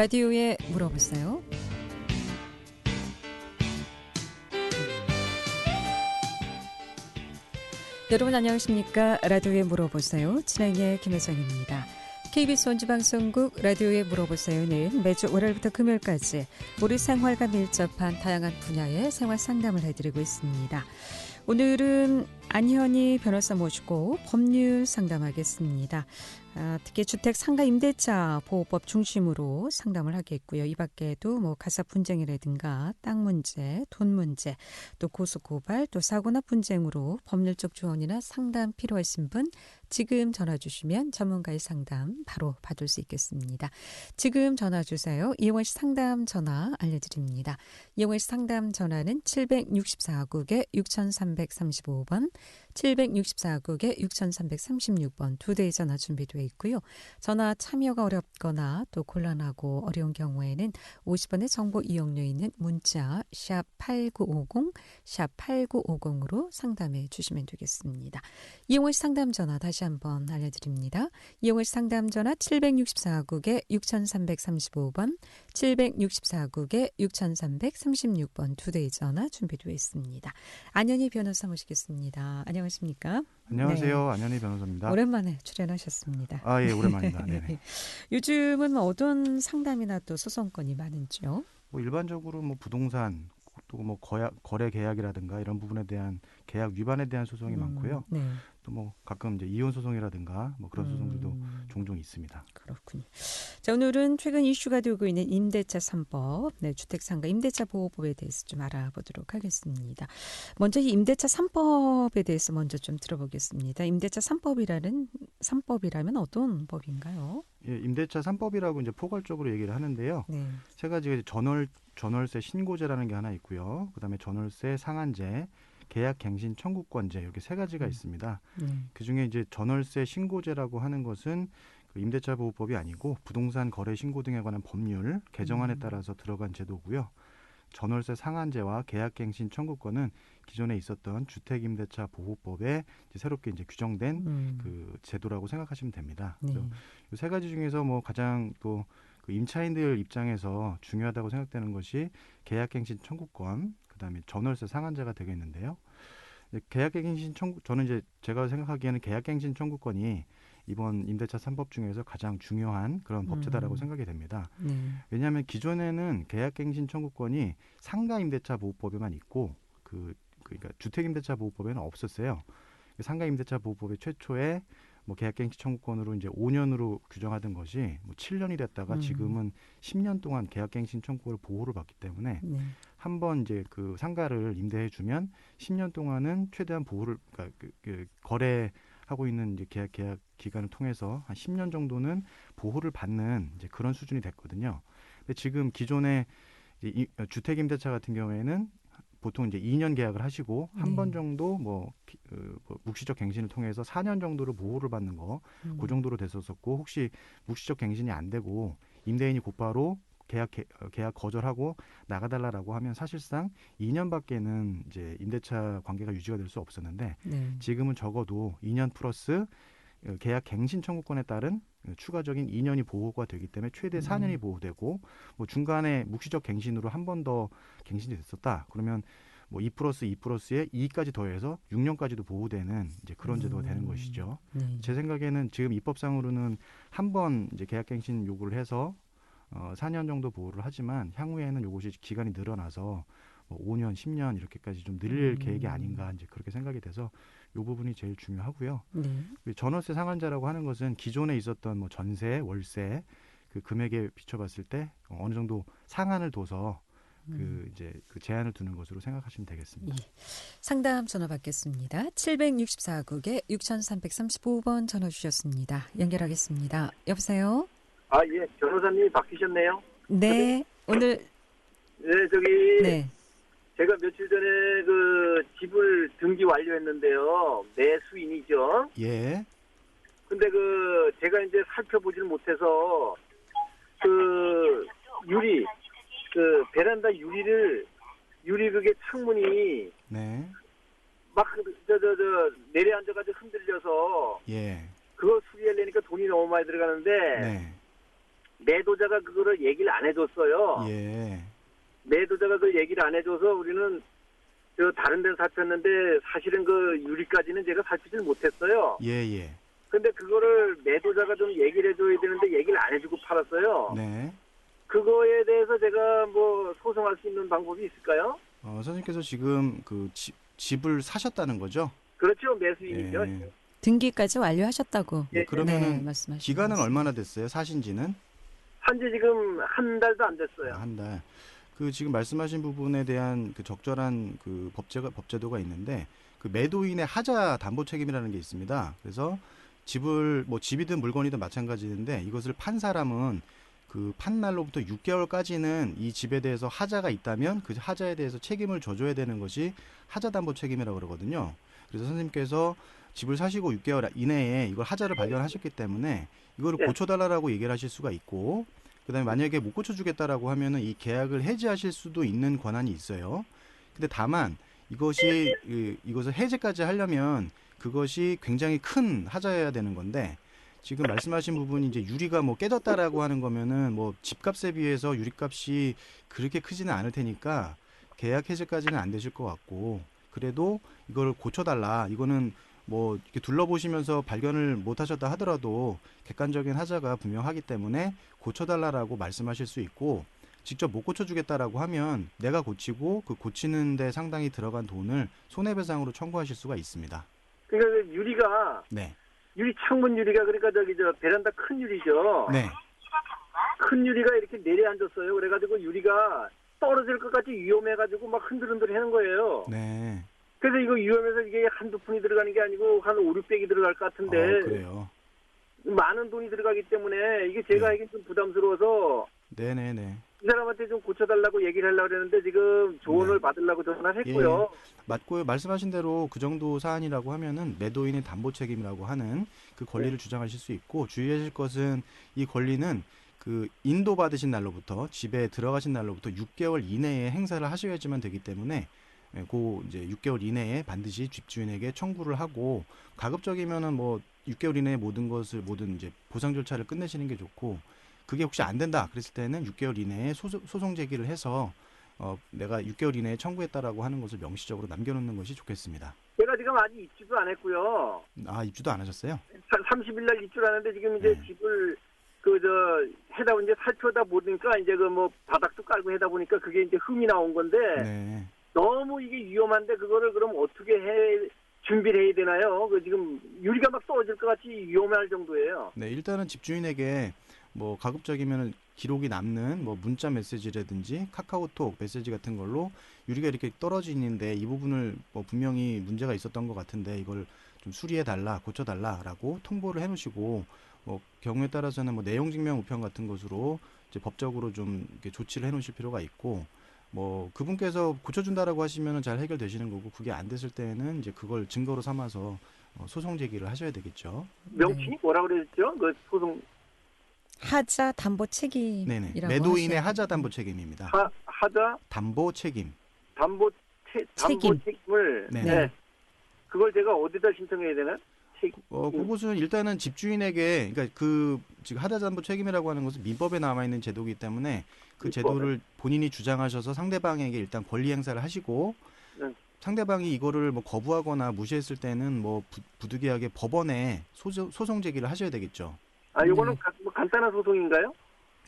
라디오에 물어보세요. 여러분 안녕하십니까? 라디오에 물어보세요. 진행의 김혜정입니다. KBS 원주방송국 라디오에 물어보세요는 매주 월요일부터 금요일까지 우리 생활과 밀접한 다양한 분야의 생활 상담을 해드리고 있습니다. 오늘은 안현희 변호사 모시고 법률 상담하겠습니다. 특히 주택 상가 임대차 보호법 중심으로 상담을 하겠고요. 이 밖에도 가사 분쟁이라든가 땅 문제, 돈 문제, 또 고소 고발, 또 사고나 분쟁으로 법률적 조언이나 상담 필요하신 분 지금 전화 주시면 전문가의 상담 바로 받을 수 있겠습니다. 지금 전화 주세요. 이용원 씨 상담 전화 알려드립니다. 이용원 씨 상담 전화는 764국에 6335번, 764국에 6336번 두 대의 전화 준비되어 있고요. 전화 참여가 어렵거나 또 곤란하고 어려운 경우에는 50원의 정보 이용료있는 문자 샵 8950, 샵 8950으로 상담해 주시면 되겠습니다. 이용원 씨 상담 전화 다시 한번 알려드립니다. 이용원 씨 상담 전화 764국에 6335번, 764국에 6336번 두 대의 전화 준비되어 있습니다. 안현희 변호사 모시겠습니다. 안녕하십니까? 안녕하세요. 네. 안현희 변호사입니다. 오랜만에 출연하셨습니다. 예, 오랜만입니다. 네네. 요즘은 어떤 상담이나 또 소송건이 많은지요? 일반적으로 부동산 또 거래 계약이라든가 이런 부분에 대한 계약 위반에 대한 소송이 많고요. 네. 또 가끔 이제 이혼 소송이라든가 그런 소송들도 종종 있습니다. 그렇군요. 자, 오늘은 최근 이슈가 되고 있는 임대차 3법, 주택상가 임대차 보호법에 대해서 좀 알아보도록 하겠습니다. 먼저 이 임대차 3법에 대해서 먼저 좀 들어보겠습니다. 임대차 3법이라면 어떤 법인가요? 예, 임대차 3법이라고 이제 포괄적으로 얘기를 하는데요. 네. 세 가지가 이제 전월세 신고제라는 게 하나 있고요. 그다음에 전월세 상한제, 계약갱신 청구권제 이렇게 세 가지가 있습니다. 그중에 이제 전월세 신고제라고 하는 것은 그 임대차 보호법이 아니고 부동산 거래 신고 등에 관한 법률 개정안에 따라서 들어간 제도고요. 전월세 상한제와 계약갱신 청구권은 기존에 있었던 주택임대차 보호법에 이제 새롭게 이제 규정된 그 제도라고 생각하시면 됩니다. 이 세 가지 중에서 가장 또 그 임차인들 입장에서 중요하다고 생각되는 것이 계약갱신 청구권, 그다음에 전월세 상한제가 되겠는데요. 계약갱신 청구 저는 이제 제가 생각하기에는 계약갱신 청구권이 이번 임대차 3법 중에서 가장 중요한 그런 법제다라고 생각이 됩니다. 왜냐하면 기존에는 계약갱신 청구권이 상가 임대차 보호법에만 있고 그러니까 주택임대차 보호법에는 없었어요. 상가 임대차 보호법의 최초에 계약갱신 청구권으로 이제 5년으로 규정하던 것이 7년이 됐다가 지금은 10년 동안 계약갱신 청구를 보호를 받기 때문에 한번 이제 그 상가를 임대해 주면 10년 동안은 최대한 보호를 거래하고 있는 이제 계약 기간을 통해서 한 10년 정도는 보호를 받는 이제 그런 수준이 됐거든요. 근데 지금 기존의 주택임대차 같은 경우에는 보통 이제 2년 계약을 하시고 한 번 정도 묵시적 갱신을 통해서 4년 정도로 보호를 받는 거 그 정도로 됐었고 혹시 묵시적 갱신이 안 되고 임대인이 곧바로 계약 거절하고 나가달라라고 하면 사실상 2년밖에는 이제 임대차 관계가 유지가 될 수 없었는데 지금은 적어도 2년 플러스 계약 갱신 청구권에 따른 추가적인 2년이 보호가 되기 때문에 최대 4년이 보호되고 중간에 묵시적 갱신으로 한 번 더 갱신이 됐었다. 그러면 2 플러스 2 플러스에 2까지 더해서 6년까지도 보호되는 이제 그런 제도가 되는 것이죠. 제 생각에는 지금 입법상으로는 한 번 이제 계약갱신 요구를 해서 4년 정도 보호를 하지만 향후에는 이것이 기간이 늘어나서 5년, 10년 이렇게까지 좀 늘릴 계획이 아닌가 이제 그렇게 생각이 돼서 이 부분이 제일 중요하고요. 전월세 상한제라고 하는 것은 기존에 있었던 전세, 월세 그 금액에 비춰봤을 때 어느 정도 상한을 둬서 이제 그 제한을 두는 것으로 생각하시면 되겠습니다. 예. 상담 전화 받겠습니다. 764국에 6335번 전화 주셨습니다. 연결하겠습니다. 여보세요? 예, 변호사님이 바뀌셨네요. 네, 오늘. 네, 제가 며칠 전에 그 집을 등기 완료했는데요. 매수인이죠. 예. 근데 제가 이제 살펴보지를 못해서 유리, 베란다 유리 그게 창문이. 네. 막, 내려앉아가지고 흔들려서. 예. 그거 수리하려니까 돈이 너무 많이 들어가는데. 네. 매도자가 그거를 얘기를 안 해줬어요. 예. 매도자가 그 얘기를 안 해줘서 우리는 저 다른 데는 살폈는데 사실은 그 유리까지는 제가 살피질 못했어요. 예, 예. 근데 그거를 매도자가 좀 얘기를 해줘야 되는데 얘기를 안 해주고 팔았어요. 네. 그거에 대해서 제가 뭐 소송할 수 있는 방법이 있을까요? 선생님께서 지금 그 집을 사셨다는 거죠? 그렇죠. 매수인이죠. 예. 등기까지 완료하셨다고. 예, 그러면은 네, 말씀하시는 기간은 것 얼마나 됐어요? 사신 지는? 한지 지금 한 달도 안 됐어요. 한 달. 그 지금 말씀하신 부분에 대한 그 적절한 그 법제도가 있는데 그 매도인의 하자 담보 책임이라는 게 있습니다. 그래서 집이든 물건이든 마찬가지인데 이것을 판 사람은 그 판 날로부터 6개월까지는 이 집에 대해서 하자가 있다면 그 하자에 대해서 책임을 져줘야 되는 것이 하자 담보 책임이라고 그러거든요. 그래서 선생님께서 집을 사시고 6개월 이내에 이걸 하자를 발견하셨기 때문에 이거를 네. 고쳐달라고 얘기를 하실 수가 있고, 그다음에 만약에 못 고쳐주겠다라고 하면은 이 계약을 해지하실 수도 있는 권한이 있어요. 근데 다만 이것을 해제까지 하려면 그것이 굉장히 큰 하자여야 되는 건데, 지금 말씀하신 부분이 이제 유리가 뭐 깨졌다라고 하는 거면은 뭐 집값에 비해서 유리값이 그렇게 크지는 않을 테니까 계약 해제까지는 안 되실 것 같고, 그래도 이걸 고쳐달라, 이거는 뭐 이렇게 둘러보시면서 발견을 못 하셨다 하더라도 객관적인 하자가 분명하기 때문에 고쳐달라라고 말씀하실 수 있고, 직접 못 고쳐주겠다라고 하면 내가 고치고 그 고치는 데 상당히 들어간 돈을 손해배상으로 청구하실 수가 있습니다. 그러니까 유리가 네. 유리 창문 유리가 그러니까 저기 저 베란다 큰 유리죠. 네. 큰 유리가 이렇게 내려앉았어요. 그래가지고 유리가 떨어질 것 같이 위험해가지고 막 흔들흔들 하는 거예요. 네. 그래서 이거 위험해서 이게 한두 푼이 들어가는 게 아니고 한 5, 600이 들어갈 것 같은데 그래요. 많은 돈이 들어가기 때문에 이게 제가 네. 하긴 좀 부담스러워서 네네네. 이 사람한테 좀 고쳐달라고 얘기를 하려고 그랬는데 지금 조언을 네. 받으려고 전화를 했고요. 맞고요. 말씀하신 대로 그 정도 사안이라고 하면은 매도인의 담보 책임이라고 하는 그 권리를 주장하실 수 있고, 주의하실 것은 이 권리는 그 인도 받으신 날로부터 집에 들어가신 날로부터 6개월 이내에 행사를 하셔야지만 되기 때문에 그 이제 6개월 이내에 반드시 집주인에게 청구를 하고, 가급적이면은 뭐 6개월 이내에 모든 이제 보상 절차를 끝내시는 게 좋고, 그게 혹시 안 된다 그랬을 때는 6개월 이내에 소송 제기를 해서 내가 6개월 이내에 청구했다라고 하는 것을 명시적으로 남겨놓는 것이 좋겠습니다. 제가 지금 아직 입주도 안 했고요. 입주도 안 하셨어요? 30일 날 입주를 하는데 지금 이제 네. 집을 이제 살펴다 보니까 이제 그 뭐 바닥도 깔고 하다 보니까 그게 이제 흠이 나온 건데 네. 너무 이게 위험한데 그거를 그럼 어떻게 준비를 해야 되나요? 그 지금 유리가 막 떨어질 것 같이 위험할 정도예요. 네, 일단은 집주인에게 뭐 가급적이면 기록이 남는 뭐 문자 메시지라든지 카카오톡 메시지 같은 걸로 유리가 이렇게 떨어지는데 이 부분을 뭐 분명히 문제가 있었던 것 같은데 이걸 좀 수리해 달라, 고쳐 달라라고 통보를 해 놓으시고, 뭐 경우에 따라서는 뭐 내용 증명 우편 같은 것으로 이제 법적으로 좀 이렇게 조치를 해 놓으실 필요가 있고, 뭐 그분께서 고쳐준다라고 하시면은 잘 해결되시는 거고, 그게 안 됐을 때는 이제 그걸 증거로 삼아서 소송 제기를 하셔야 되겠죠. 명칭이 뭐라 그랬죠? 그 소송 하자 담보 네네. 책임이라고 매도인의 하셔야 하자 담보 책임입니다. 하자 담보 책임. 담보 책임. 책임을 네네. 네. 그걸 제가 어디다 신청해야 되나? 그것은 일단은 집주인에게, 그러니까 그 지금 하자 담보 책임이라고 하는 것은 민법에 남아 있는 제도이기 때문에 그 민법에. 제도를 본인이 주장하셔서 상대방에게 일단 권리 행사를 하시고, 네. 상대방이 이거를 뭐 거부하거나 무시했을 때는 뭐 부득이하게 법원에 소송 제기를 하셔야 되겠죠. 이거는 네. 뭐 간단한 소송인가요?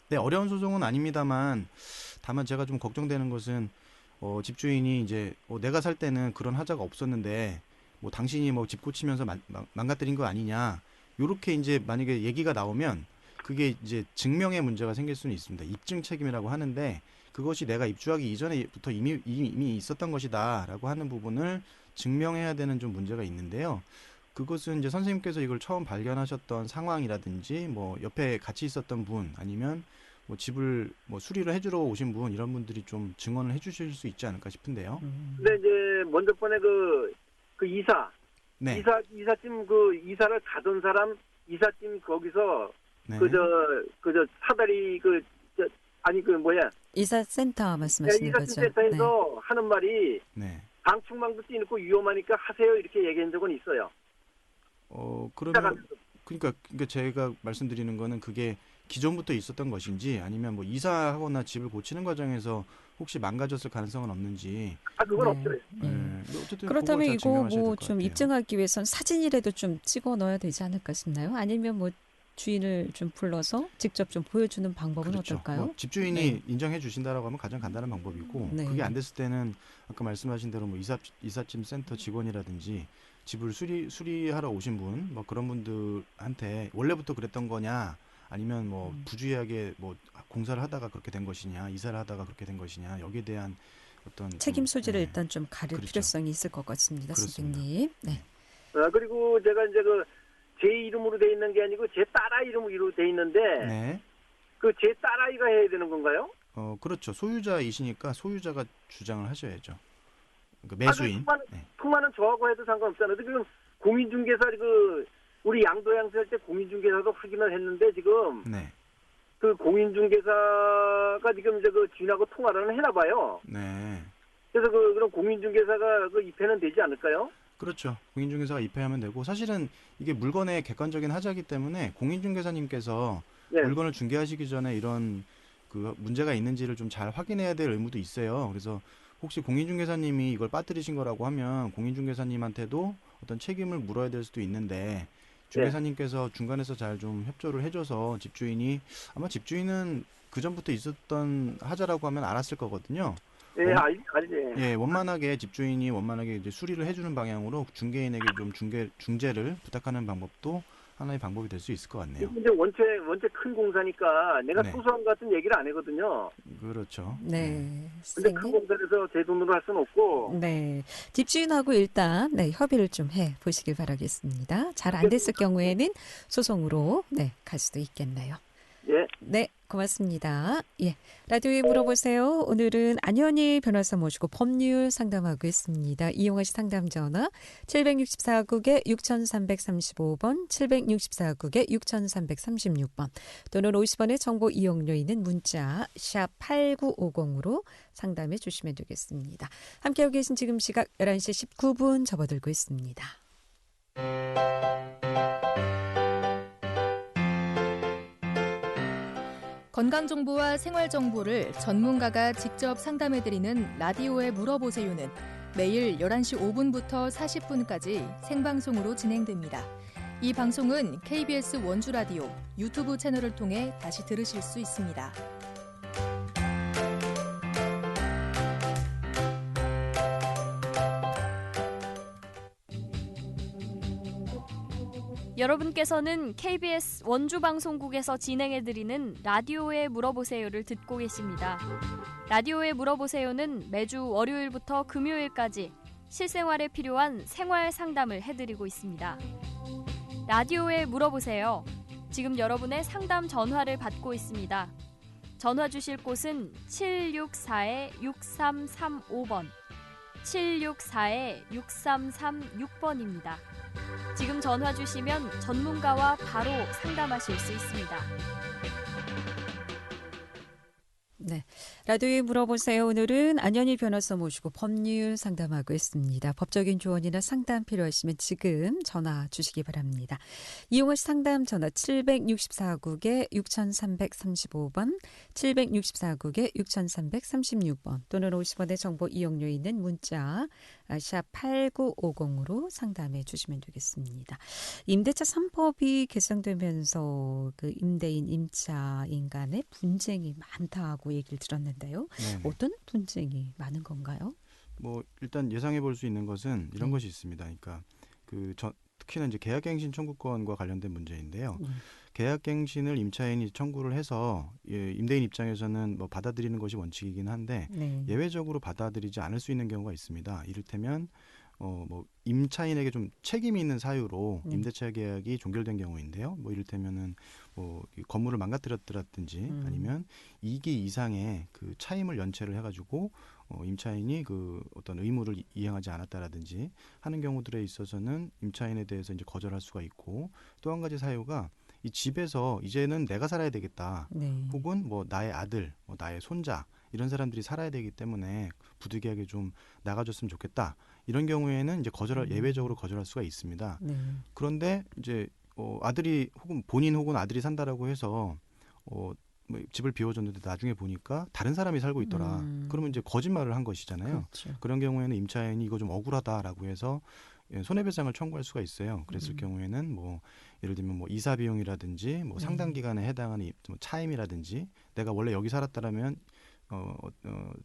네, 어려운 소송은 아닙니다만, 다만 제가 좀 걱정되는 것은 집주인이 이제 내가 살 때는 그런 하자가 없었는데 뭐 당신이 뭐 집 고치면서 망가뜨린 거 아니냐, 요렇게 이제 만약에 얘기가 나오면 그게 이제 증명의 문제가 생길 수는 있습니다. 입증 책임이라고 하는데, 그것이 내가 입주하기 이전에부터 이미 있었던 것이다라고 하는 부분을 증명해야 되는 좀 문제가 있는데요. 그것은 이제 선생님께서 이걸 처음 발견하셨던 상황이라든지 뭐 옆에 같이 있었던 분, 아니면 뭐 집을 뭐 수리를 해주러 오신 분, 이런 분들이 좀 증언을 해주실 수 있지 않을까 싶은데요. 근데 이제 먼저 번에 그 이사 네. 이삿짐 이사를 가던 사람 이삿짐 거기서 네. 사다리 이사센터 말씀하시는 거죠. 이삿짐센터에서 하는 말이 네. 방충망도 찌놓고 위험하니까 하세요, 이렇게 얘기한 적은 있어요. 그러면 그러니까 제가 말씀드리는 거는 그게 기존부터 있었던 것인지 아니면 뭐 이사하거나 집을 고치는 과정에서 혹시 망가졌을 가능성은 없는지. 그건 네. 없죠. 어쨌든 그렇다면 그걸 잘 이거 증명하셔야 뭐 될 것 좀 같아요. 입증하기 위해선 사진이라도 좀 찍어 넣어야 되지 않을까 싶나요? 아니면 뭐 주인을 좀 불러서 직접 좀 보여주는 방법은 그렇죠. 어떨까요? 뭐 집주인이 네. 인정해 주신다라고 하면 가장 간단한 방법이고 네. 그게 안 됐을 때는 아까 말씀하신 대로 뭐 이삿짐 센터 직원이라든지 집을 수리하러 오신 분 뭐 그런 분들한테 원래부터 그랬던 거냐 아니면 뭐 부주의하게 뭐 공사를 하다가 그렇게 된 것이냐 이사를 하다가 그렇게 된 것이냐 여기에 대한 어떤 책임 좀, 소지를 네, 일단 좀 가릴 그렇죠. 필요성이 있을 것 같습니다, 그렇습니다. 선생님. 네. 그리고 제가 이제 제 이름으로 돼 있는 게 아니고 제 딸아이 이름으로 돼 있는데 네. 제 딸아이가 해야 되는 건가요? 그렇죠. 소유자이시니까 소유자가 주장을 하셔야죠. 그러니까 매수인. 네. 통화는 저하고 해도 상관없잖아요. 지금 공인중개사 우리 양도양세 할 때 공인중개사도 확인을 했는데 지금 네. 그 공인중개사가 지금 이제 주인하고 통화를 해나 봐요. 네. 그래서 그럼 공인중개사가 입회는 되지 않을까요? 그렇죠. 공인중개사가 입회하면 되고 사실은 이게 물건의 객관적인 하자이기 때문에 공인중개사님께서 네. 물건을 중개하시기 전에 이런 그 문제가 있는지를 좀 잘 확인해야 될 의무도 있어요. 그래서 혹시 공인중개사님이 이걸 빠뜨리신 거라고 하면 공인중개사님한테도 어떤 책임을 물어야 될 수도 있는데 중개사님께서 중간에서 잘 좀 협조를 해줘서 아마 집주인은 그 전부터 있었던 하자라고 하면 알았을 거거든요. 네, 알지. 예, 원만하게 집주인이 원만하게 이제 수리를 해주는 방향으로 중개인에게 좀 중재를 부탁하는 방법도 하나의 방법이 될 수 있을 것 같네요. 이제 원체 큰 공사니까 내가 네. 소소한 같은 얘기를 안 하거든요. 그렇죠. 네. 근데 큰 공사에서 제 돈으로 할 수는 없고. 네. 집주인하고 일단 협의를 좀 해 보시길 바라겠습니다. 잘 안 됐을 경우에는 소송으로 갈 수도 있겠네요. 예. 네, 고맙습니다. 예. 라디오에 물어보세요. 오늘은 안현희 변호사 모시고 법률 상담하고 있습니다. 이용하시 상담 전화 764국에 6335번, 764국에 6336번 또는 50원의 정보 이용료 있는 문자 샵 8950으로 상담해 주시면 되겠습니다. 함께하고 계신 지금 시각 11시 19분 접어들고 있습니다. 건강정보와 생활정보를 전문가가 직접 상담해드리는 라디오에 물어보세요는 매일 11시 5분부터 40분까지 생방송으로 진행됩니다. 이 방송은 KBS 원주라디오 유튜브 채널을 통해 다시 들으실 수 있습니다. 여러분께서는 KBS 원주방송국에서 진행해드리는 라디오에 물어보세요를 듣고 계십니다. 라디오에 물어보세요는 매주 월요일부터 금요일까지 실생활에 필요한 생활 상담을 해드리고 있습니다. 라디오에 물어보세요. 지금 여러분의 상담 전화를 받고 있습니다. 전화 주실 곳은 764-6335번, 764-6336번입니다. 지금 전화 주시면 전문가와 바로 상담하실 수 있습니다. 네, 라디오에 물어보세요. 오늘은 안현희 변호사 모시고 법률 상담하고 있습니다. 법적인 조언이나 상담 필요하시면 지금 전화 주시기 바랍니다. 이용하시 상담 전화 764국에 6335번, 764국에 6336번 또는 50원의 정보 이용료 있는 문자 샵 8950으로 상담해 주시면 되겠습니다. 임대차 3법이 개정되면서 그 임대인, 임차인 간의 분쟁이 많다고 얘기를 들었는데요. 네네. 어떤 분쟁이 많은 건가요? 뭐 일단 예상해 볼 수 있는 것은 이런 것이 있습니다. 그러니까 특히나 이제 계약갱신 청구권과 관련된 문제인데요. 계약갱신을 임차인이 청구를 해서 임대인 입장에서는 뭐 받아들이는 것이 원칙이긴 한데 예외적으로 받아들이지 않을 수 있는 경우가 있습니다. 이를테면 뭐 임차인에게 좀 책임이 있는 사유로 임대차 계약이 종결된 경우인데요. 뭐 이를테면은 뭐 건물을 망가뜨렸더라든지 아니면 2기 이상의 그 차임을 연체를 해가지고 임차인이 그 어떤 의무를 이행하지 않았다라든지 하는 경우들에 있어서는 임차인에 대해서 이제 거절할 수가 있고, 또 한 가지 사유가 이 집에서 이제는 내가 살아야 되겠다. 혹은 뭐 나의 아들, 뭐 나의 손자 이런 사람들이 살아야 되기 때문에 부득이하게 좀 나가줬으면 좋겠다. 이런 경우에는 이제 예외적으로 거절할 수가 있습니다. 그런데 이제 아들이 혹은 본인 혹은 아들이 산다라고 해서 뭐 집을 비워줬는데 나중에 보니까 다른 사람이 살고 있더라. 그러면 이제 거짓말을 한 것이잖아요. 그렇죠. 그런 경우에는 임차인이 이거 좀 억울하다라고 해서 손해배상을 청구할 수가 있어요. 그랬을 경우에는 뭐 예를 들면 뭐 이사 비용이라든지 뭐 상당 기간에 해당하는 뭐 차임이라든지 내가 원래 여기 살았다라면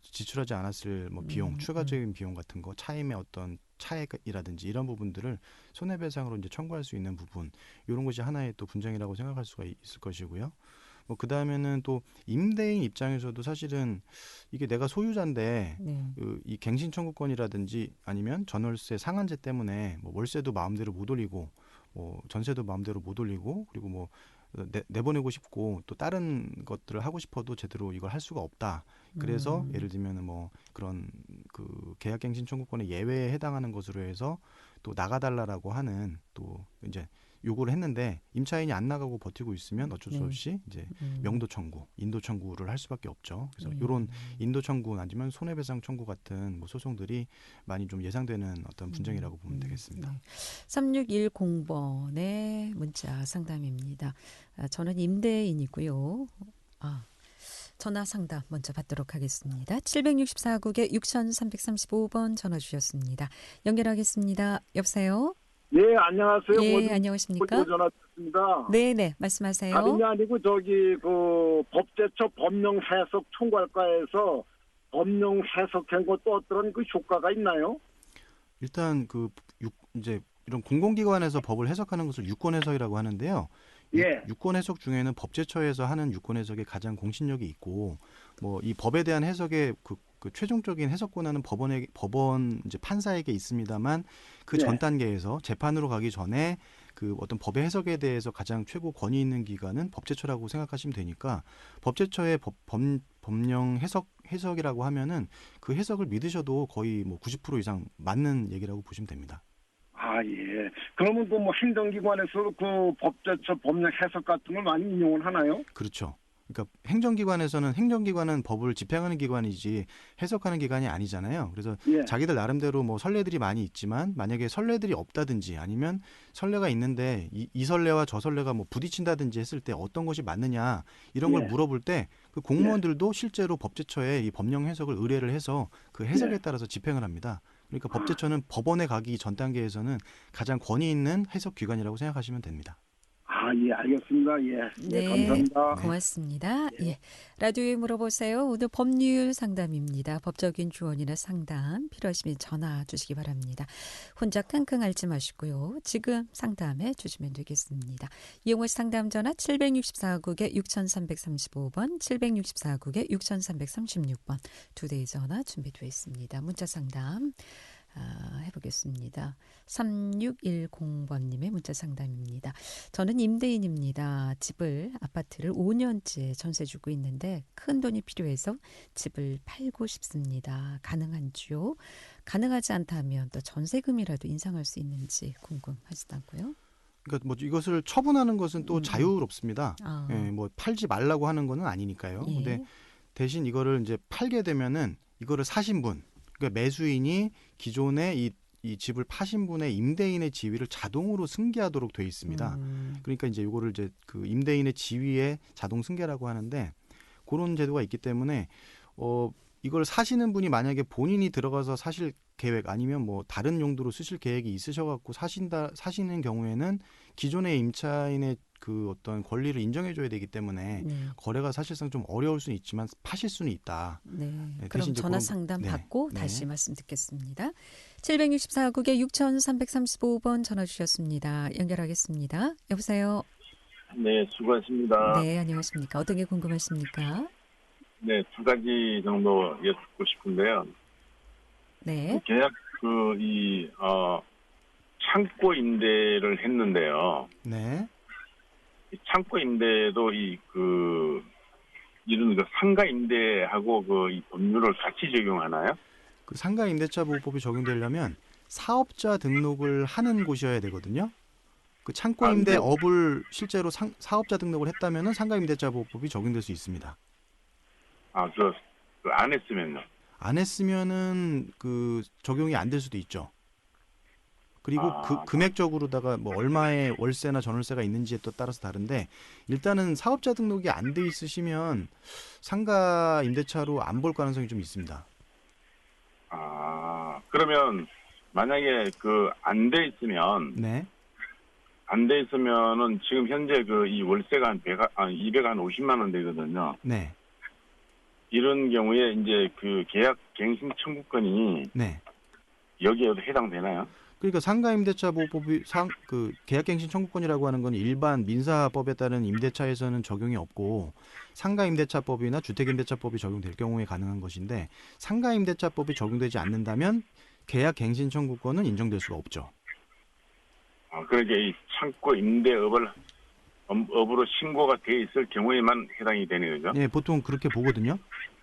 지출하지 않았을 뭐 비용, 추가적인 비용 같은 거, 차임의 어떤 차액이라든지 이런 부분들을 손해배상으로 이제 청구할 수 있는 부분, 이런 것이 하나의 또 분쟁이라고 생각할 수가 있을 것이고요. 뭐 그 다음에는 또 임대인 입장에서도 사실은 이게 내가 소유자인데 네. 이 갱신 청구권이라든지 아니면 전월세 상한제 때문에 뭐 월세도 마음대로 못 올리고 뭐 전세도 마음대로 못 올리고 그리고 뭐 내보내고 싶고 또 다른 것들을 하고 싶어도 제대로 이걸 할 수가 없다. 그래서 예를 들면은 뭐 그런 그 계약갱신 청구권의 예외에 해당하는 것으로 해서 또 나가달라라고 하는 또 이제 요구를 했는데 임차인이 안 나가고 버티고 있으면 어쩔 수 없이 이제 명도 청구, 인도 청구를 할 수밖에 없죠. 그래서 이런 인도 청구 아니면 손해배상 청구 같은 뭐 소송들이 많이 좀 예상되는 어떤 분쟁이라고 보면 되겠습니다. 네. 3610번의 문자 상담입니다. 저는 임대인이고요. 전화 상담 먼저 받도록 하겠습니다. 764국에 6335번 전화 주셨습니다. 연결하겠습니다. 여보세요? 예, 안녕하세요. 예, 안녕하십니까? 전화 드립니다. 네, 말씀하세요. 다름이 아니고 저기 그 법제처 법령 해석 총괄과에서 법령 해석한 것도 어떤 그 효과가 있나요? 일단 이제 이런 공공기관에서 법을 해석하는 것을 유권 해석이라고 하는데요. 예. 유권 해석 중에는 법제처에서 하는 유권 해석에 가장 공신력이 있고 뭐 이 법에 대한 해석의 그 최종적인 해석 권한은 법원 이제 판사에게 있습니다만 그 전 단계에서 재판으로 가기 전에 그 어떤 법의 해석에 대해서 가장 최고 권위 있는 기관은 법제처라고 생각하시면 되니까 법제처의 법령 해석이라고 하면은 그 해석을 믿으셔도 거의 뭐 90% 이상 맞는 얘기라고 보시면 됩니다. 예. 그러면 그 뭐 행정기관에서 그 법제처 법령 해석 같은 걸 많이 인용을 하나요? 그렇죠. 그러니까 행정기관은 법을 집행하는 기관이지 해석하는 기관이 아니잖아요. 그래서 자기들 나름대로 뭐 선례들이 많이 있지만 만약에 선례들이 없다든지 아니면 선례가 있는데 이 선례와 저 선례가 뭐 부딪힌다든지 했을 때 어떤 것이 맞느냐 이런 걸 물어볼 때 그 공무원들도 실제로 법제처에 이 법령 해석을 의뢰를 해서 그 해석에 따라서 집행을 합니다. 그러니까 법제처는 법원에 가기 전 단계에서는 가장 권위 있는 해석 기관이라고 생각하시면 됩니다. 예, 알겠습니다. 예, 감사합니다. 고맙습니다. 예. 라디오에 물어보세요. 오늘 법률 상담입니다. 법적인 조언이나 상담 필요하시면 전화 주시기 바랍니다. 혼자 끙끙 앓지 마시고요. 지금 상담해 주시면 되겠습니다. 이용호 상담 전화 764국에 6335번, 764국에 6336번 두 대의 전화 준비되어 있습니다. 문자 상담 해보겠습니다. 3610번님의 문자 상담입니다. 저는 임대인입니다. 아파트를 5년째 전세 주고 있는데 큰 돈이 필요해서 집을 팔고 싶습니다. 가능한지요? 가능하지 않다면 또 전세금이라도 인상할 수 있는지 궁금하시다고요? 그러니까 뭐 이것을 처분하는 것은 또 자유롭습니다. 예, 뭐 팔지 말라고 하는 것은 아니니까요. 근데 대신 이거를 이제 팔게 되면은 이거를 사신 분, 그러니까 매수인이 기존에 이 집을 파신 분의 임대인의 지위를 자동으로 승계하도록 돼 있습니다. 그러니까 이제 이거를 이제 그 임대인의 지위의 자동 승계라고 하는데 그런 제도가 있기 때문에 이걸 사시는 분이 만약에 본인이 들어가서 사실 계획 아니면 뭐 다른 용도로 쓰실 계획이 있으셔갖고 사시는 경우에는 기존의 임차인의 그 어떤 권리를 인정해줘야 되기 때문에 거래가 사실상 좀 어려울 수는 있지만 파실 수는 있다. 그럼 전화 상담 받고 다시 말씀 듣겠습니다. 764국에 6335번 전화 주셨습니다. 연결하겠습니다. 여보세요. 네, 수고하십니다. 네, 안녕하십니까. 어떤 게 궁금하십니까? 네, 두 가지 정도 여쭙고 싶은데요. 네. 계약 창고 임대를 했는데요. 네. 이 창고 임대도 이런 상가 임대하고 이 법률을 같이 적용하나요? 그 상가 임대차 보호법이 적용되려면 사업자 등록을 하는 곳이어야 되거든요. 그 창고 임대업을 실제로 사업자 등록을 했다면은 상가 임대차 보호법이 적용될 수 있습니다. 안 했으면요? 안 했으면은 그 적용이 안 될 수도 있죠. 그리고 그 금액적으로다가 뭐 얼마의 월세나 전월세가 있는지에 또 따라서 다른데 일단은 사업자 등록이 안 돼 있으시면 상가 임대차로 안 볼 가능성이 좀 있습니다. 그러면 만약에 그 안 돼 있으면 네. 안 돼 있으면은 지금 현재 그 이 월세가 한 250만 원 되거든요. 네. 이런 경우에 이제 그 계약 갱신 청구권이 네. 여기에도 해당되나요? 그러니까 상가임대차 보호법이 그 계약갱신 청구권이라고 하는 건 일반 민사법에 따른 임대차에서는 적용이 없고 상가임대차법이나 주택임대차법이 적용될 경우에 가능한 것인데 상가임대차법이 적용되지 않는다면 계약갱신 청구권은 인정될 수가 없죠. 그러니까 이 창고 임대업으로 신고가 돼 있을 경우에만 해당이 되는 거죠? 네, 보통 그렇게 보거든요.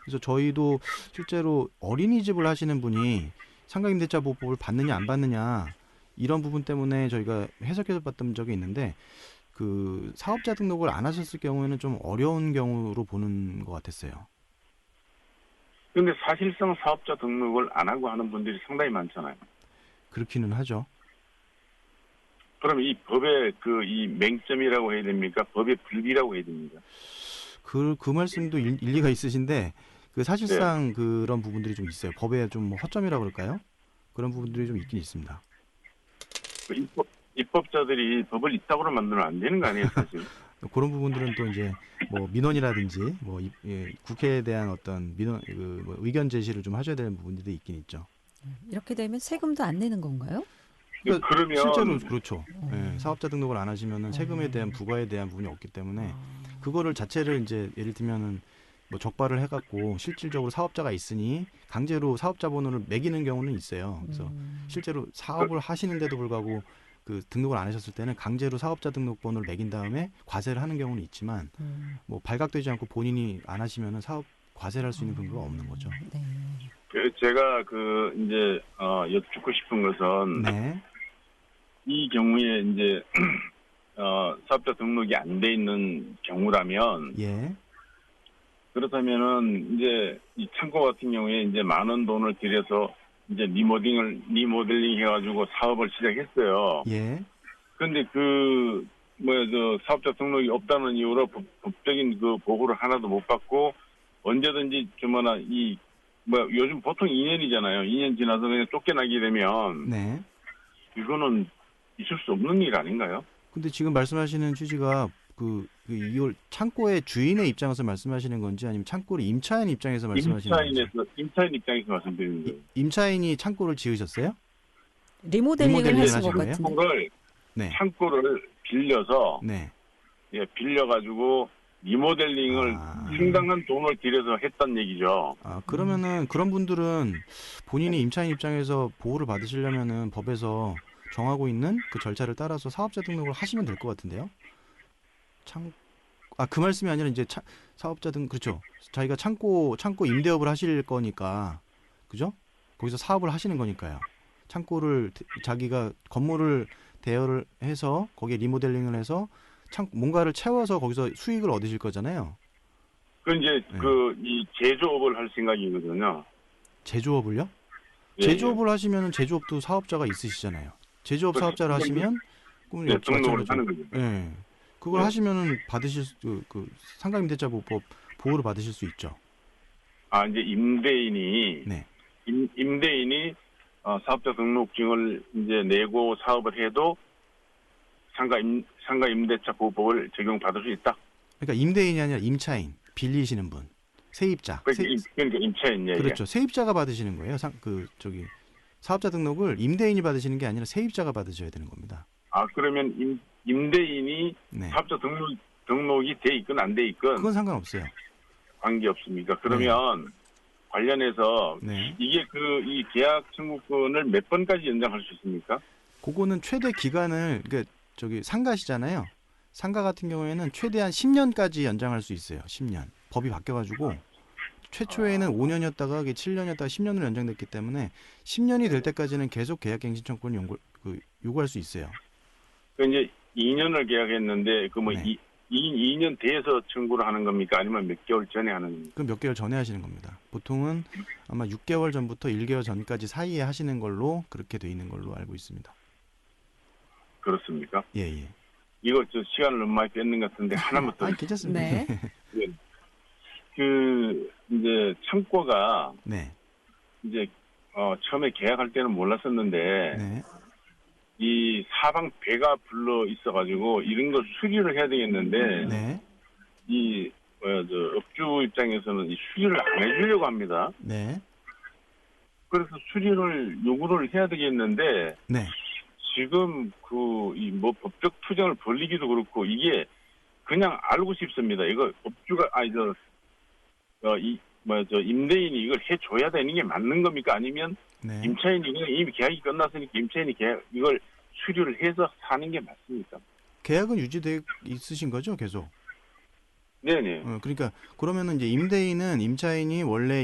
그래서 저희도 실제로 어린이집을 하시는 분이 상가임대차 보호법을 받느냐 안 받느냐 이런 부분 때문에 저희가 해석해서 봤던 적이 있는데 그 사업자 등록을 안 하셨을 경우에는 좀 어려운 경우로 보는 것 같았어요. 그런데 사실상 사업자 등록을 안 하고 하는 분들이 상당히 많잖아요. 그렇기는 하죠. 그럼 이 법의 이 맹점이라고 해야 됩니까? 법의 불비라고 해야 됩니까? 그 말씀도 일리가 있으신데 그 사실상 그런 부분들이 좀 있어요. 법에 좀 허점이라고 그럴까요? 그런 부분들이 좀 있긴 있습니다. 입법자들이 법을 이따구로 만들면 안 되는 거 아니에요, 사실? 그런 부분들은 또 이제 뭐 민원이라든지 뭐 국회에 대한 어떤 뭐 의견 제시를 좀 하셔야 되는 부분들이 있긴 있죠. 이렇게 되면 세금도 안 내는 건가요? 그러니까 그러면 실제로 그렇죠. 네, 사업자 등록을 안 하시면은 세금에 대한 부과에 대한 부분이 없기 때문에 그거를 자체를 이제 예를 들면은 뭐 적발을 해갖고 실질적으로 사업자가 있으니 강제로 사업자 번호를 매기는 경우는 있어요. 그래서 실제로 사업을 하시는데도 불구하고 그 등록을 안 하셨을 때는 강제로 사업자 등록번호를 매긴 다음에 과세를 하는 경우는 있지만 뭐 발각되지 않고 본인이 안 하시면은 사업 과세를 할 수 있는 근거가 없는 거죠. 네. 제가 이제 여쭙고 싶은 것은 네. 이 경우에 이제 사업자 등록이 안 돼 있는 경우라면 예. 그렇다면은 이제 이 창고 같은 경우에 이제 많은 돈을 들여서 이제 리모델링 해가지고 사업을 시작했어요. 예. 그런데 사업자 등록이 없다는 이유로 법적인 그 보호를 하나도 못 받고 언제든지 요즘 보통 2년이잖아요. 2년 지나서 그냥 쫓겨나게 되면 네. 이거는 있을 수 없는 일 아닌가요? 근데 지금 말씀하시는 취지가 이걸 창고의 주인의 입장에서 말씀하시는 건지 아니면 창고를 임차인 입장에서 말씀하시는 건지. 임차인 입장에서 말씀드리는 거예요. 임차인이 창고를 지으셨어요? 리모델링을 하신 것 거예요? 같은데. 창고를 빌려서 네. 빌려가지고 리모델링을 상당한 돈을 들여서 했단 얘기죠. 그러면은 그런 분들은 본인이 임차인 입장에서 보호를 받으시려면은 법에서 정하고 있는 그 절차를 따라서 사업자 등록을 하시면 될 것 같은데요. 그 말씀이 아니라 이제 사업자 등 그렇죠. 자기가 창고 임대업을 하실 거니까 그죠? 거기서 사업을 하시는 거니까요. 창고를 자기가 건물을 대여를 해서 거기에 리모델링을 해서 뭔가를 채워서 거기서 수익을 얻으실 거잖아요. 이제 이 제조업을 할 생각이거든요. 제조업을요? 예, 제조업을 하시면은 제조업도 사업자가 있으시잖아요. 제조업 사업자를 하시면 등록을 하는 거죠. 네. 그걸 하시면은 받으실 상가임대차 보호법 보호를 받으실 수 있죠. 이제 임대인이 네. 임대인이 사업자 등록증을 이제 내고 사업을 해도 상가 임대차 보호법을 적용받을 수 있다. 그러니까 임대인이 아니라 임차인, 빌리시는 분, 세입자. 그러니까 임차인 얘기. 그렇죠. 세입자가 받으시는 거예요. 사업자 등록을 임대인이 받으시는 게 아니라 세입자가 받으셔야 되는 겁니다. 그러면 임대인이 네. 사업자 등록이 돼 있건 안 돼 있건 그건 상관없어요. 관계 없습니까? 그러면 관련해서 이게 이 계약 청구권을 몇 번까지 연장할 수 있습니까? 그거는 최대 기간을 상가시잖아요. 상가 같은 경우에는 최대한 10년까지 연장할 수 있어요. 10년. 법이 바뀌어가지고 최초에는 5년이었다가 7년이었다가 10년으로 연장됐기 때문에 10년이 될 때까지는 계속 계약갱신 청구권을 요구할 수 있어요. 이제 2년을 계약했는데 2년 뒤에서 청구를 하는 겁니까? 아니면 몇 개월 전에 하는 겁니까? 그럼 몇 개월 전에 하시는 겁니다. 보통은 아마 6개월 전부터 1개월 전까지 사이에 하시는 걸로 그렇게 돼 있는 걸로 알고 있습니다. 그렇습니까? 예. 이거 저 시간을 너무 많이 뺏는 것 같은데 하나만 더. 괜찮습니다. 네. 그 이제 창고가 네. 이제 처음에 계약할 때는 몰랐었는데 네. 이 사방 배가 불러 있어가지고 이런 거 수리를 해야 되겠는데 네. 이 업주 입장에서는 이 수리를 안 해주려고 합니다. 네. 그래서 수리를 요구를 해야 되겠는데 네. 지금 이 뭐 법적 투쟁을 벌리기도 그렇고 이게 그냥 알고 싶습니다. 이거 업주가 임대인이 이걸 해줘야 되는 게 맞는 겁니까? 아니면 네. 임차인이 그냥 이미 계약이 끝났으니까 임차인이 이걸 수리를 해서 사는 게 맞습니까? 계약은 유지돼 있으신 거죠, 계속? 네네. 그러니까 그러면은 이제 임대인은 임차인이 원래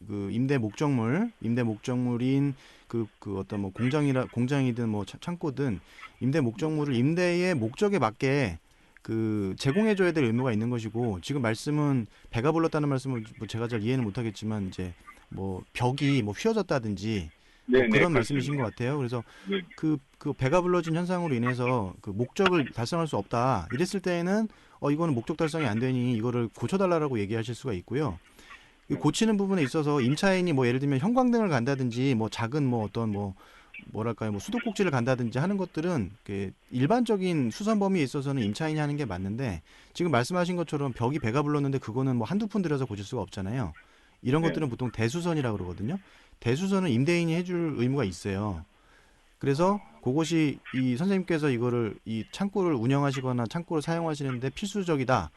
그 임대 목적물인 그 어떤 뭐 공장이든 뭐 창고든 임대 목적물을 임대의 목적에 맞게 그 제공해줘야 될 의무가 있는 것이고, 지금 말씀은 배가 불렀다는 말씀을 뭐 제가 잘 이해는 못하겠지만 이제 뭐 벽이 뭐 휘어졌다든지 뭐 네네, 그런 그렇습니다. 말씀이신 것 같아요. 그래서 네. 그 배가 불러진 현상으로 인해서 그 목적을 달성할 수 없다 이랬을 때에는 이거는 목적 달성이 안 되니 이거를 고쳐달라고 얘기하실 수가 있고요. 이 고치는 부분에 있어서 임차인이 뭐 예를 들면 형광등을 간다든지 뭐 작은 뭐 어떤 뭐랄까요, 뭐 수도꼭지를 간다든지 하는 것들은 일반적인 수선 범위에 있어서는 임차인이 하는 게 맞는데, 지금 말씀하신 것처럼 벽이 배가 불렀는데 그거는 뭐 한두 푼 들여서 고칠 수가 없잖아요. 이런 네. 것들은 보통 대수선이라고 그러거든요. 대수선은 임대인이 해줄 의무가 있어요. 그래서 그것이 이 선생님께서 이거를 이 창고를 운영하시거나 창고를 사용하시는데 필수적이다,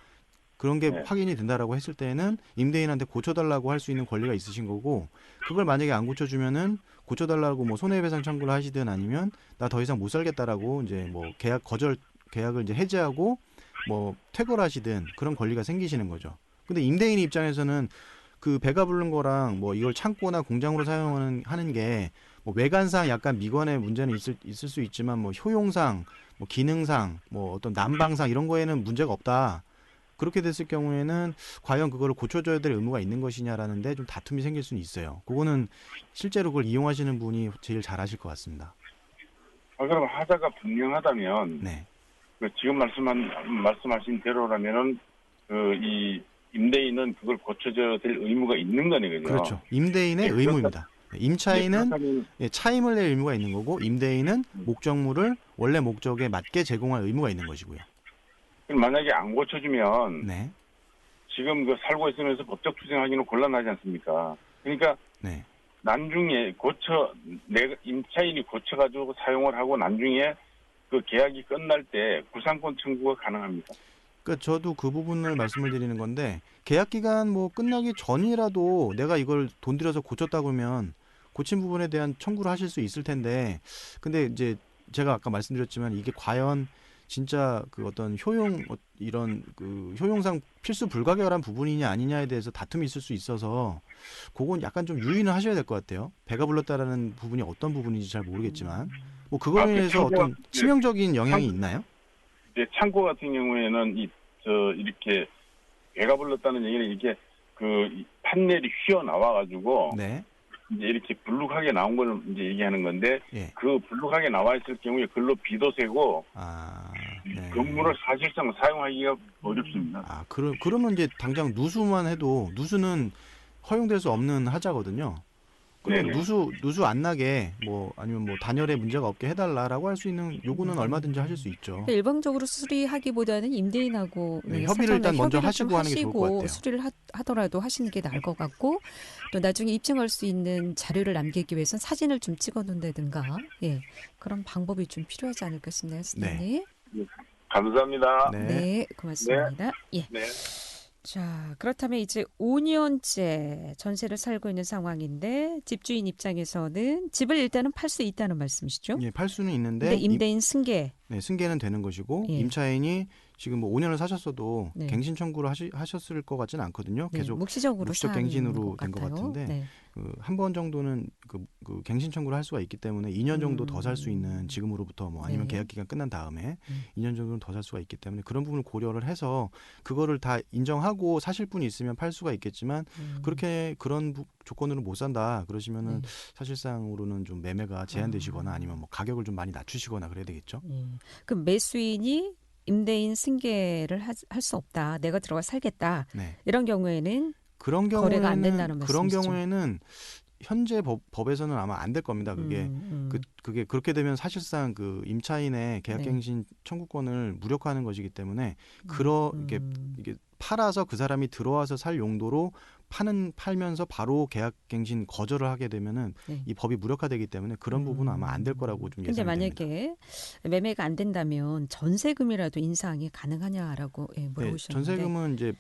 그런 게 네. 확인이 된다라고 했을 때는 임대인한테 고쳐달라고 할 수 있는 권리가 있으신 거고, 그걸 만약에 안 고쳐주면은 고쳐달라고 뭐 손해배상 청구를 하시든 아니면 나 더 이상 못 살겠다라고 이제 뭐 계약을 이제 해지하고 뭐 퇴거하시든 그런 권리가 생기시는 거죠. 근데 임대인 입장에서는 그 배가 부른 거랑 뭐 이걸 창고나 공장으로 사용하는 게 뭐 외관상 약간 미관의 문제는 있을 수 있지만 뭐 효용상, 뭐 기능상, 뭐 어떤 난방상 이런 거에는 문제가 없다. 그렇게 됐을 경우에는 과연 그거를 고쳐줘야 될 의무가 있는 것이냐라는데 좀 다툼이 생길 수는 있어요. 그거는 실제로 그걸 이용하시는 분이 제일 잘 아실 것 같습니다. 그럼 하자가 분명하다면 네. 지금 말씀하신 대로라면은 이 임대인은 그걸 고쳐줘야 될 의무가 있는 거네, 그죠? 그렇죠. 임대인의 네, 의무입니다. 임차인은 그렇다면 차임을 낼 의무가 있는 거고, 임대인은 목적물을 원래 목적에 맞게 제공할 의무가 있는 것이고요. 만약에 안 고쳐주면 네. 지금 살고 있으면서 법적 투쟁하기는 곤란하지 않습니까? 그러니까 네. 나중에 임차인이 고쳐가지고 사용을 하고 나중에 그 계약이 끝날 때 구상권 청구가 가능합니다. 그러니까 저도 그 부분을 말씀을 드리는 건데, 계약 기간 뭐 끝나기 전이라도 내가 이걸 돈 들여서 고쳤다 그러면 고친 부분에 대한 청구를 하실 수 있을 텐데, 근데 이제 제가 아까 말씀드렸지만 이게 과연 진짜 그 어떤 이런 그 효용상 필수 불가결한 부분이냐 아니냐에 대해서 다툼이 있을 수 있어서 그건 약간 좀 유의는 하셔야 될 것 같아요. 배가 불렀다라는 부분이 어떤 부분인지 잘 모르겠지만 뭐 그거에 대해서 어떤 치명적인 영향이 있나요? 이제 창고 같은 경우에는 이렇게 배가 불렀다는 얘기는 이렇게 그 판넬이 휘어 나와가지고 네. 이제 이렇게 불룩하게 나온 걸 이제 얘기하는 건데, 예. 그 불룩하게 나와 있을 경우에 글로 비도 새고 네. 건물을 사실상 사용하기가 어렵습니다. 그러면 이제 당장 누수만 해도, 누수는 허용될 수 없는 하자거든요. 그러면 누수 안 나게 뭐 아니면 뭐 단열에 문제가 없게 해달라라고 할 수 있는 요구는 얼마든지 하실 수 있죠. 일방적으로 수리하기보다는 임대인하고 협의를 일단 먼저 하시고 좀 하는 게 좋을 것 같아요. 수리를 하더라도 하시는 게 나을 것 같고, 또 나중에 입증할 수 있는 자료를 남기기 위해서는 사진을 좀 찍어놓는다든가, 그런 방법이 좀 필요하지 않을까 싶네요, 선생님. 감사합니다. 네, 고맙습니다. 예. 네. 자, 그렇다면 이제 5년째 전세를 살고 있는 상황인데, 집주인 입장에서는 집을 일단은 팔 수 있다는 말씀이시죠? 예, 팔 수는 있는데 근데 임대인 승계. 승계는 되는 것이고, 예. 임차인이 지금 뭐 5년을 사셨어도 네. 갱신 청구를 하셨을 것 같지는 않거든요. 계속 묵시적으로 묵시적 갱신으로 된 것 같아요. 같은데, 한 번 정도는 그 갱신 청구를 할 수가 있기 때문에 2년 정도 더 살 수 있는 지금으로부터 뭐 아니면 네. 계약 기간 끝난 다음에 2년 정도는 더 살 수가 있기 때문에 그런 부분을 고려를 해서 그거를 다 인정하고 사실 분이 있으면 팔 수가 있겠지만 그렇게 그런 조건으로 못 산다 그러시면은 네. 사실상으로는 좀 매매가 제한되시거나 아니면 뭐 가격을 좀 많이 낮추시거나 그래야 되겠죠. 그럼 매수인이 임대인 승계를 할 수 없다. 내가 들어가 살겠다. 네. 이런 경우에는 그런 거래가 안 된다는 경우에는 그런 말씀이시죠? 경우에는 현재 법에서는 아마 안 될 겁니다. 그게 그게 그렇게 되면 사실상 그 임차인의 계약갱신 청구권을 무력화하는 것이기 때문에 이게 팔아서 그 사람이 들어와서 살 용도로 팔면서 바로 계약갱신 거절을 하게 되면은 네. 이 법이 무력화되기 때문에 그런 부분은 아마 안 될 거라고 좀 근데 예상이 됩니다. 만약에 매매가 안 된다면 전세금이라도 인상이 가능하냐라고 네, 물어보셨는데 전세금은 이제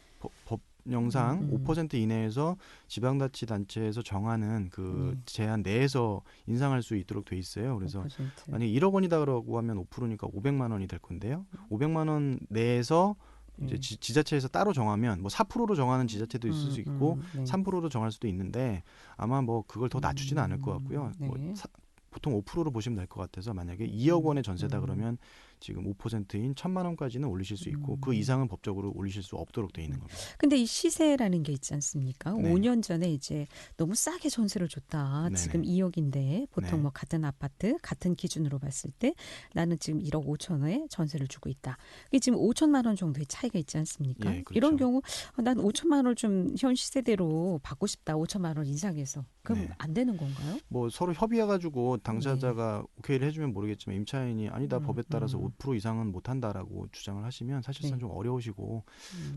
법령상 5% 이내에서 지방자치단체에서 정하는 그 제한 내에서 인상할 수 있도록 돼 있어요. 그래서 5%. 만약 1억 원이다라고 하면 5%니까 500만 원이 될 건데요. 500만 원 내에서 이제 지자체에서 따로 정하면 뭐 4%로 정하는 지자체도 있을 수 있고 네. 3%로 정할 수도 있는데 아마 뭐 그걸 더 낮추지는 않을 것 같고요. 네. 뭐 보통 5%로 보시면 될 것 같아서 만약에 2억 원의 전세다 그러면 지금 5%인 1,000만 원까지는 올리실 수 있고 그 이상은 법적으로 올리실 수 없도록 돼 있는 겁니다. 근데 이 시세라는 게 있지 않습니까? 네. 5년 전에 이제 너무 싸게 전세를 줬다. 네네. 지금 2억인데 보통 네. 뭐 같은 아파트 같은 기준으로 봤을 때 나는 지금 1억 5천에 전세를 주고 있다. 이게 지금 5천만 원 정도의 차이가 있지 않습니까? 예, 그렇죠. 이런 경우 난 5천만 원을 좀 현 시세대로 받고 싶다. 5천만 원 인상해서. 그럼 네. 안 되는 건가요? 뭐 서로 협의해가지고 당사자가 오케이를 해주면 모르겠지만 임차인이 아니다 법에 따라서 5% 이상은 못한다라고 주장을 하시면 사실상 네. 좀 어려우시고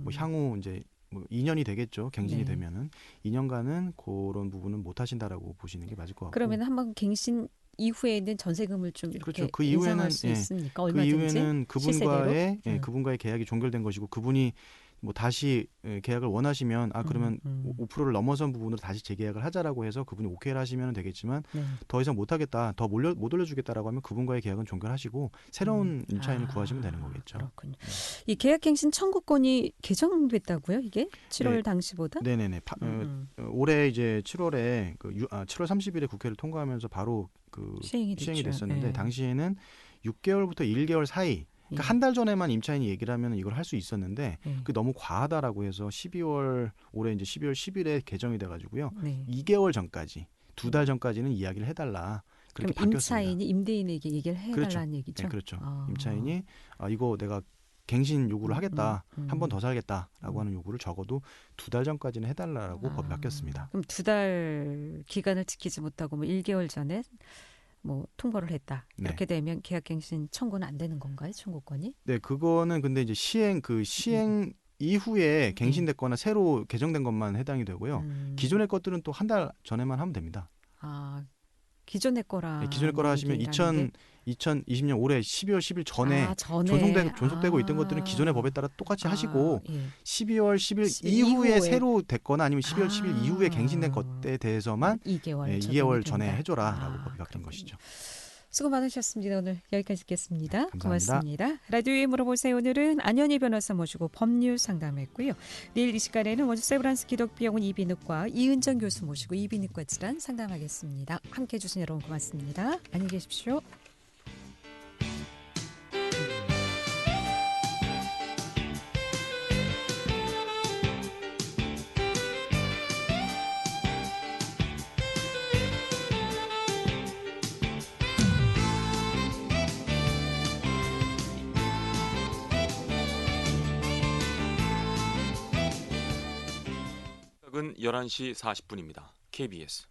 뭐 향후 이제 뭐 2년이 되겠죠 갱신이 네. 되면은 2년간은 그런 부분은 못하신다라고 보시는 게 맞을 것 같고. 그러면 한번 갱신 이후에는 전세금을 좀 이렇게 그렇죠. 그 인상할 이후에는 수 예, 있습니까? 그 얼마든지 이후에는 그분과의 시세대로? 그분과의 계약이 종결된 것이고 그분이 뭐 다시 계약을 원하시면 그러면 5%를 넘어선 부분으로 다시 재계약을 하자라고 해서 그분이 오케이를 하시면 되겠지만 네. 더 이상 못하겠다, 더 못 올려주겠다라고 하면 그분과의 계약은 종결하시고 새로운 임차인을 구하시면 되는 거겠죠. 그렇군요. 이 계약갱신 청구권이 개정됐다고요? 이게 7월 네. 당시보다? 네네네. 올해 이제 7월에 7월 30일에 국회를 통과하면서 바로 시행이 됐었는데 네. 당시에는 6개월부터 1개월 사이 그러니까 한 달 전에만 임차인이 얘기를 하면 이걸 할 수 있었는데 그 너무 과하다라고 해서 올해 이제 12월 10일에 개정이 돼가지고요. 네. 2개월 전까지 2달 전까지는 이야기를 해달라. 그렇게 그럼 바뀌었습니다. 임차인이 임대인에게 얘기를 해달라는 그렇죠. 얘기죠? 네, 그렇죠. 임차인이 이거 내가 갱신 요구를 하겠다. 한 번 더 살겠다라고 하는 요구를 적어도 2달 전까지는 해달라고 법이 바뀌었습니다. 그럼 2달 기간을 지키지 못하고 뭐 1개월 전에 뭐 통보를 했다. 네. 이렇게 되면 계약갱신 청구는 안 되는 건가요? 청구권이? 네, 그거는 근데 이제 시행 이후에 갱신됐거나 새로 개정된 것만 해당이 되고요. 기존의 것들은 또 한 달 전에만 하면 됩니다. 기존의 거라. 네, 기존의 거라 하시면 2020년 올해 12월 10일 전에 존속되고 있던 것들은 기존의 법에 따라 똑같이 하시고 예. 12월 10일 이후에 새로 됐거나 아니면 12월 10일 이후에 갱신된 것에 대해서만 2개월 전에 해줘라라고 법이 바뀐 것이죠. 수고 많으셨습니다. 오늘 여기까지 듣겠습니다. 감사합니다. 고맙습니다. 라디오에 물어보세요. 오늘은 안현희 변호사 모시고 법률 상담했고요. 내일 이 시간에는 원주 세브란스 기독병원 이비인후과 이은정 교수 모시고 이비인후과 질환 상담하겠습니다. 함께해 주신 여러분 고맙습니다. 안녕히 계십시오. 시각은 11시 40분입니다. KBS